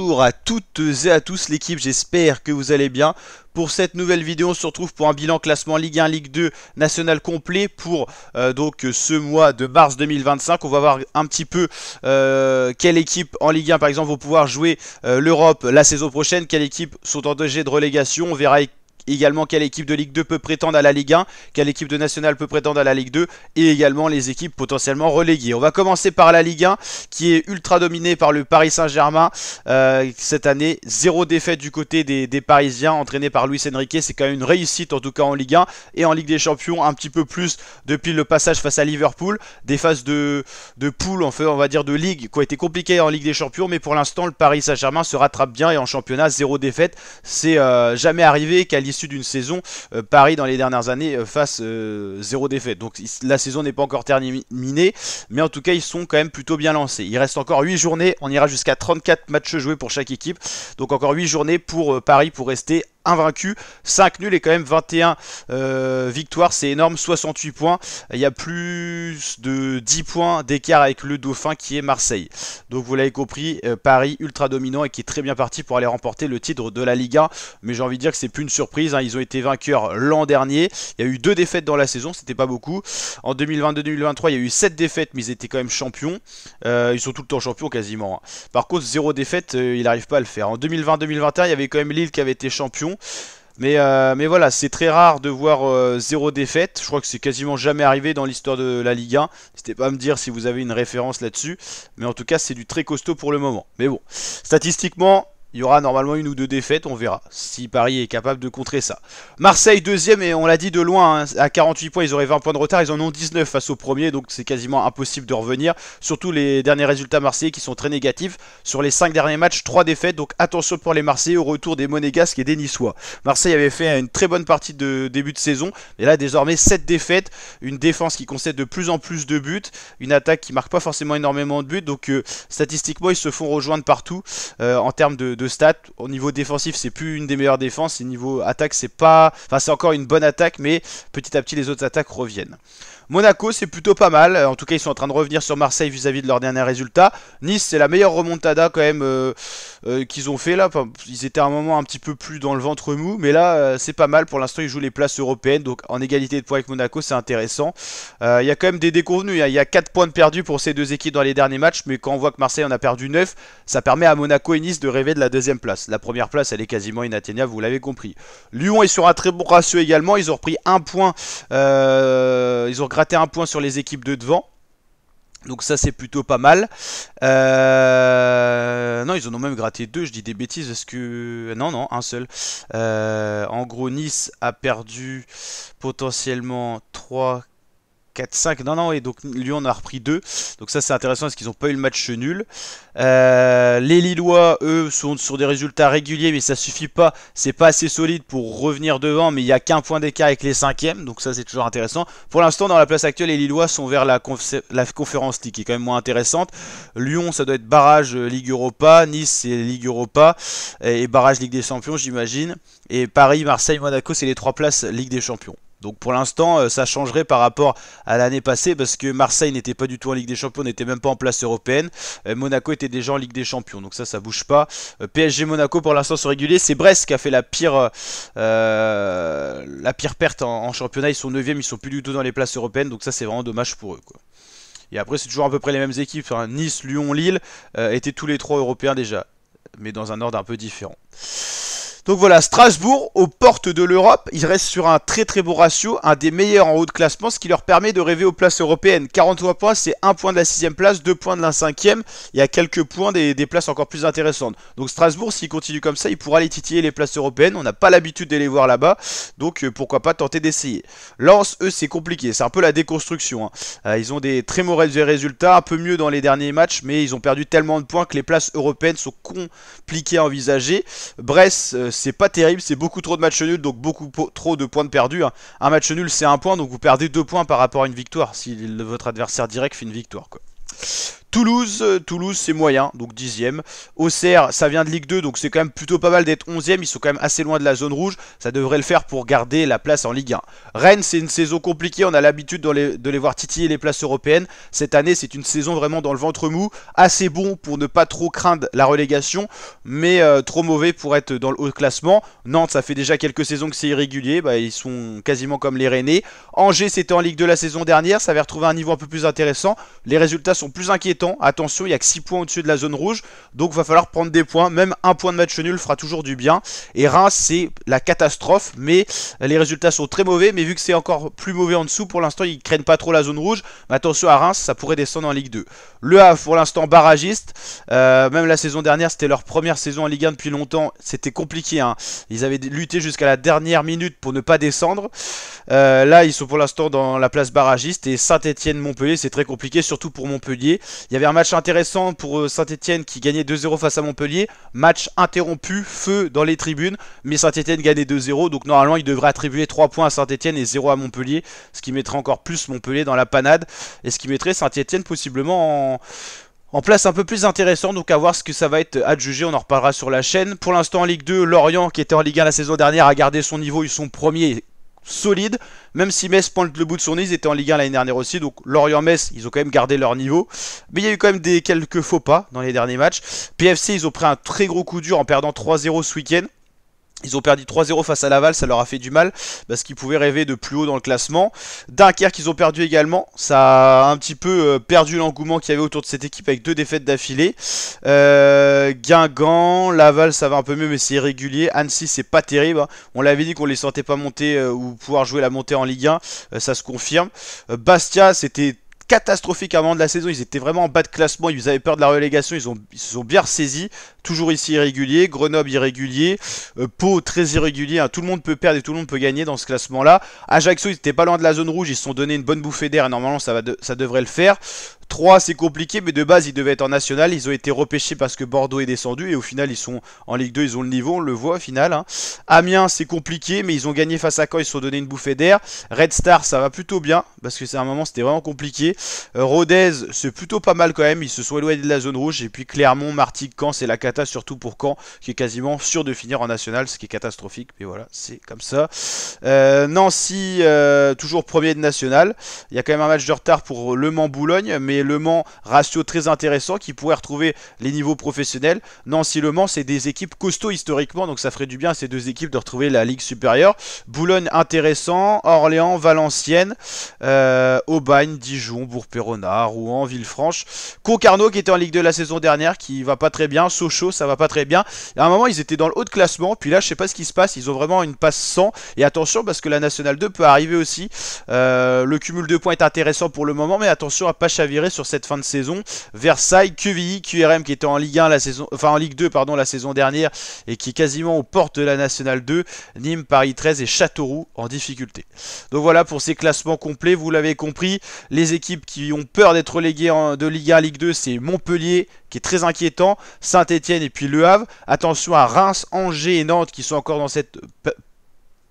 Bonjour à toutes et à tous l'équipe, j'espère que vous allez bien. Pour cette nouvelle vidéo, on se retrouve pour un bilan classement Ligue 1, Ligue 2 national complet pour donc ce mois de mars 2025. On va voir un petit peu quelle équipe en Ligue 1 par exemple vont pouvoir jouer l'Europe la saison prochaine, quelles équipes sont en danger de relégation. On verra également quelle équipe de Ligue 2 peut prétendre à la Ligue 1, quelle équipe de National peut prétendre à la Ligue 2 et également les équipes potentiellement reléguées. On va commencer par la Ligue 1 qui est ultra dominée par le Paris Saint-Germain cette année. 0 défaite du côté des Parisiens entraînés par Luis Enrique. C'est quand même une réussite en tout cas en Ligue 1 et en Ligue des Champions un petit peu plus depuis le passage face à Liverpool. Des phases de poule, en fait, on va dire de Ligue qui ont été compliquées en Ligue des Champions, mais pour l'instant le Paris Saint-Germain se rattrape bien et en championnat 0 défaite. C'est jamais arrivé qu'à l'issue d'une saison, Paris dans les dernières années fasse 0 défaite. Donc la saison n'est pas encore terminée, mais en tout cas ils sont quand même plutôt bien lancés. Il reste encore 8 journées, on ira jusqu'à 34 matchs joués pour chaque équipe. Donc encore 8 journées pour Paris pour rester invaincu, 5 nuls et quand même 21 victoires, c'est énorme, 68 points. Il y a plus de 10 points d'écart avec le Dauphin qui est Marseille. Donc vous l'avez compris, Paris ultra dominant et qui est très bien parti pour aller remporter le titre de la Ligue 1. Mais j'ai envie de dire que c'est plus une surprise, hein. Ils ont été vainqueurs l'an dernier. Il y a eu 2 défaites dans la saison, c'était pas beaucoup. En 2022-2023, il y a eu 7 défaites, mais ils étaient quand même champions. Ils sont tout le temps champions quasiment, hein. Par contre, 0 défaite, il n'arrive pas à le faire. En 2020-2021, il y avait quand même Lille qui avait été champion. Mais voilà, c'est très rare de voir 0 défaite. Je crois que c'est quasiment jamais arrivé dans l'histoire de la Ligue 1. N'hésitez pas à me dire si vous avez une référence là-dessus. Mais en tout cas, c'est du très costaud pour le moment. Mais bon, statistiquement, il y aura normalement 1 ou 2 défaites, on verra si Paris est capable de contrer ça. Marseille deuxième, et on l'a dit de loin, hein, à 48 points, ils auraient 20 points de retard, ils en ont 19 face au premier, donc c'est quasiment impossible de revenir. Surtout les derniers résultats marseillais qui sont très négatifs. Sur les 5 derniers matchs, 3 défaites, donc attention pour les Marseillais au retour des Monégasques et des Niçois. Marseille avait fait une très bonne partie de début de saison, et là désormais 7 défaites, une défense qui concède de plus en plus de buts, une attaque qui marque pas forcément énormément de buts, donc statistiquement ils se font rejoindre partout en termes de stats. Au niveau défensif, c'est plus une des meilleures défenses, et niveau attaque, c'est pas, enfin c'est encore une bonne attaque, mais petit à petit les autres attaques reviennent. Monaco, c'est plutôt pas mal. En tout cas, ils sont en train de revenir sur Marseille vis-à-vis de leurs derniers résultats. Nice, c'est la meilleure remontada quand même qu'ils ont fait là. Enfin, ils étaient à un moment un petit peu plus dans le ventre mou, mais là, c'est pas mal. Pour l'instant, ils jouent les places européennes, donc en égalité de points avec Monaco, c'est intéressant. Il y a quand même des déconvenus. Il y a 4 points de perdus pour ces deux équipes dans les derniers matchs, mais quand on voit que Marseille en a perdu 9, ça permet à Monaco et Nice de rêver de la deuxième place. La première place, elle est quasiment inatteignable, vous l'avez compris. Lyon est sur un très bon ratio également. Ils ont repris 1 point. Ils ont gratté 1 point sur les équipes de devant. Donc ça c'est plutôt pas mal. Non, ils en ont même gratté 2, je dis des bêtises parce que... Non, un seul. En gros, Nice a perdu potentiellement 3, 4, 5, non, et donc Lyon en a repris 2. Donc ça c'est intéressant parce qu'ils n'ont pas eu le match nul. Les Lillois, eux, sont sur des résultats réguliers, mais ça suffit pas. C'est pas assez solide pour revenir devant, mais il n'y a qu'un point d'écart avec les 5e. Donc ça c'est toujours intéressant. Pour l'instant, dans la place actuelle, les Lillois sont vers la Conférence League, qui est quand même moins intéressante. Lyon, ça doit être barrage Ligue Europa. Nice, c'est Ligue Europa. Et barrage Ligue des Champions, j'imagine. Et Paris, Marseille, Monaco, c'est les 3 places Ligue des Champions. Donc pour l'instant, ça changerait par rapport à l'année passée parce que Marseille n'était pas du tout en Ligue des Champions, n'était même pas en place européenne. Monaco était déjà en Ligue des Champions, donc ça bouge pas. PSG Monaco pour l'instant sont réguliers. C'est Brest qui a fait la pire perte en championnat. Ils sont 9e, ils sont plus du tout dans les places européennes, donc ça c'est vraiment dommage pour eux, quoi. Et après c'est toujours à peu près les mêmes équipes, hein. Nice, Lyon, Lille étaient tous les 3 européens déjà, mais dans un ordre un peu différent. Donc voilà, Strasbourg, aux portes de l'Europe, ils restent sur un très très beau ratio, un des meilleurs en haut de classement, ce qui leur permet de rêver aux places européennes. 43 points, c'est 1 point de la 6e place, 2 points de la 5e, il y a quelques points des places encore plus intéressantes. Donc Strasbourg, s'il continue comme ça, il pourra aller titiller les places européennes, on n'a pas l'habitude de les voir là-bas, donc pourquoi pas tenter d'essayer. Lens, eux, c'est compliqué, c'est un peu la déconstruction, hein. Ils ont des très mauvais résultats, un peu mieux dans les derniers matchs, mais ils ont perdu tellement de points que les places européennes sont compliquées à envisager. Brest, c'est pas terrible, c'est beaucoup trop de matchs nuls, donc beaucoup trop de points de perdus, hein. Un match nul c'est 1 point, donc vous perdez 2 points par rapport à une victoire si votre adversaire direct fait une victoire, quoi. Toulouse c'est moyen, donc 10e. Auxerre, ça vient de Ligue 2, donc c'est quand même plutôt pas mal d'être 11e. Ils sont quand même assez loin de la zone rouge. Ça devrait le faire pour garder la place en Ligue 1. Rennes, c'est une saison compliquée. On a l'habitude de les voir titiller les places européennes. Cette année, c'est une saison vraiment dans le ventre mou. Assez bon pour ne pas trop craindre la relégation, mais trop mauvais pour être dans le haut classement. Nantes, ça fait déjà quelques saisons que c'est irrégulier. Bah, ils sont quasiment comme les Rennais. Angers, c'était en Ligue 2 la saison dernière. Ça avait retrouvé un niveau un peu plus intéressant. Les résultats sont plus inquiétants. Attention, il n'y a que 6 points au-dessus de la zone rouge, donc il va falloir prendre des points. Même un point de match nul fera toujours du bien. Et Reims, c'est la catastrophe, mais les résultats sont très mauvais. Mais vu que c'est encore plus mauvais en dessous, pour l'instant, ils craignent pas trop la zone rouge. Mais attention à Reims, ça pourrait descendre en Ligue 2. Le Havre, pour l'instant, barragiste. Même la saison dernière, c'était leur première saison en Ligue 1 depuis longtemps. C'était compliqué, hein. Ils avaient lutté jusqu'à la dernière minute pour ne pas descendre. Là, ils sont pour l'instant dans la place barragiste. Et Saint-Etienne-Montpellier, c'est très compliqué, surtout pour Montpellier. Il y avait un match intéressant pour Saint-Etienne qui gagnait 2-0 face à Montpellier. Match interrompu, feu dans les tribunes. Mais Saint-Etienne gagnait 2-0. Donc normalement, il devrait attribuer 3 points à Saint-Etienne et 0 à Montpellier. Ce qui mettrait encore plus Montpellier dans la panade. Et ce qui mettrait Saint-Etienne possiblement en place un peu plus intéressant, donc à voir ce que ça va être adjugé, on en reparlera sur la chaîne. Pour l'instant en Ligue 2, Lorient qui était en Ligue 1 la saison dernière a gardé son niveau, ils sont premiers solides, même si Metz pointe le bout de son nez, ils étaient en Ligue 1 l'année dernière aussi, donc Lorient-Metz, ils ont quand même gardé leur niveau, mais il y a eu quand même quelques faux pas dans les derniers matchs. PFC, ils ont pris un très gros coup dur en perdant 3-0 ce week-end. Ils ont perdu 3-0 face à Laval, ça leur a fait du mal, parce qu'ils pouvaient rêver de plus haut dans le classement. Dunkerque, ils ont perdu également, ça a un petit peu perdu l'engouement qu'il y avait autour de cette équipe avec 2 défaites d'affilée. Guingamp, Laval, ça va un peu mieux, mais c'est irrégulier. Annecy, c'est pas terrible, hein. On l'avait dit qu'on les sentait pas monter ou pouvoir jouer la montée en Ligue 1, ça se confirme. Bastia, c'était catastrophique avant de la saison, ils étaient vraiment en bas de classement, ils avaient peur de la relégation, ils se sont bien ressaisis. Toujours ici irrégulier, Grenoble irrégulier, Pau très irrégulier, hein. Tout le monde peut perdre et tout le monde peut gagner dans ce classement là. Ajaccio, ils étaient pas loin de la zone rouge, ils se sont donné une bonne bouffée d'air et normalement ça devrait le faire. 3 c'est compliqué, mais de base ils devaient être en national, ils ont été repêchés parce que Bordeaux est descendu et au final ils sont en Ligue 2, ils ont le niveau, on le voit au final, hein. Amiens c'est compliqué, mais ils ont gagné face à Caen, ils se sont donné une bouffée d'air. Red Star ça va plutôt bien, parce que c'est un moment c'était vraiment compliqué. Rodez c'est plutôt pas mal quand même, ils se sont éloignés de la zone rouge, et puis Clermont, Martigues, Caen c'est la cata, surtout pour Caen qui est quasiment sûr de finir en national, ce qui est catastrophique, mais voilà c'est comme ça. Nancy toujours premier de national, il y a quand même un match de retard pour Le Mans-Boulogne, mais Le Mans, ratio très intéressant qui pourrait retrouver les niveaux professionnels. Nancy-Le Mans, c'est des équipes costauds historiquement, donc ça ferait du bien à ces deux équipes de retrouver la ligue supérieure. Boulogne, intéressant. Orléans, Valenciennes, Aubagne, Dijon, Bourg-Péronard, Rouen, Villefranche. Concarneau qui était en Ligue 2 la saison dernière, qui va pas très bien. Sochaux, ça va pas très bien. À un moment, ils étaient dans le haut de classement, puis là, je sais pas ce qui se passe, ils ont vraiment une passe 100. Et attention, parce que la Nationale 2 peut arriver aussi. Le cumul de points est intéressant pour le moment, mais attention à pas chavirer sur cette fin de saison. Versailles, QVI, QRM qui était en Ligue 1 la saison, enfin en Ligue 2 pardon la saison dernière et qui est quasiment aux portes de la Nationale 2. Nîmes, Paris 13 et Châteauroux en difficulté. Donc voilà pour ces classements complets, vous l'avez compris, les équipes qui ont peur d'être reléguées de Ligue 1 à Ligue 2, c'est Montpellier qui est très inquiétant, Saint-Etienne et puis Le Havre. Attention à Reims, Angers et Nantes qui sont encore dans cette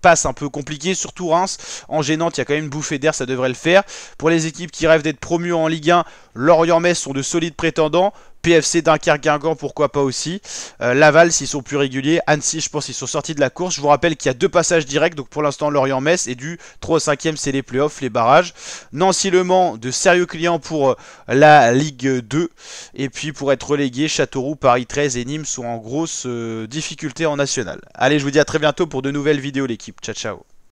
passe un peu compliqué, surtout Reims. Angers Nantes, il y a quand même une bouffée d'air, ça devrait le faire. Pour les équipes qui rêvent d'être promues en Ligue 1, Lorient-Metz sont de solides prétendants. PFC, Dunkerque, Guingamp, pourquoi pas aussi. Laval, s'ils sont plus réguliers. Annecy, je pense qu'ils sont sortis de la course. Je vous rappelle qu'il y a 2 passages directs. Donc pour l'instant, Lorient-Metz. Et du 3 au 5e, c'est les playoffs, les barrages. Nancy-Le Mans, de sérieux clients pour la Ligue 2. Et puis pour être relégué, Châteauroux, Paris 13 et Nîmes sont en grosse difficulté en national. Allez, je vous dis à très bientôt pour de nouvelles vidéos, l'équipe. Ciao, ciao.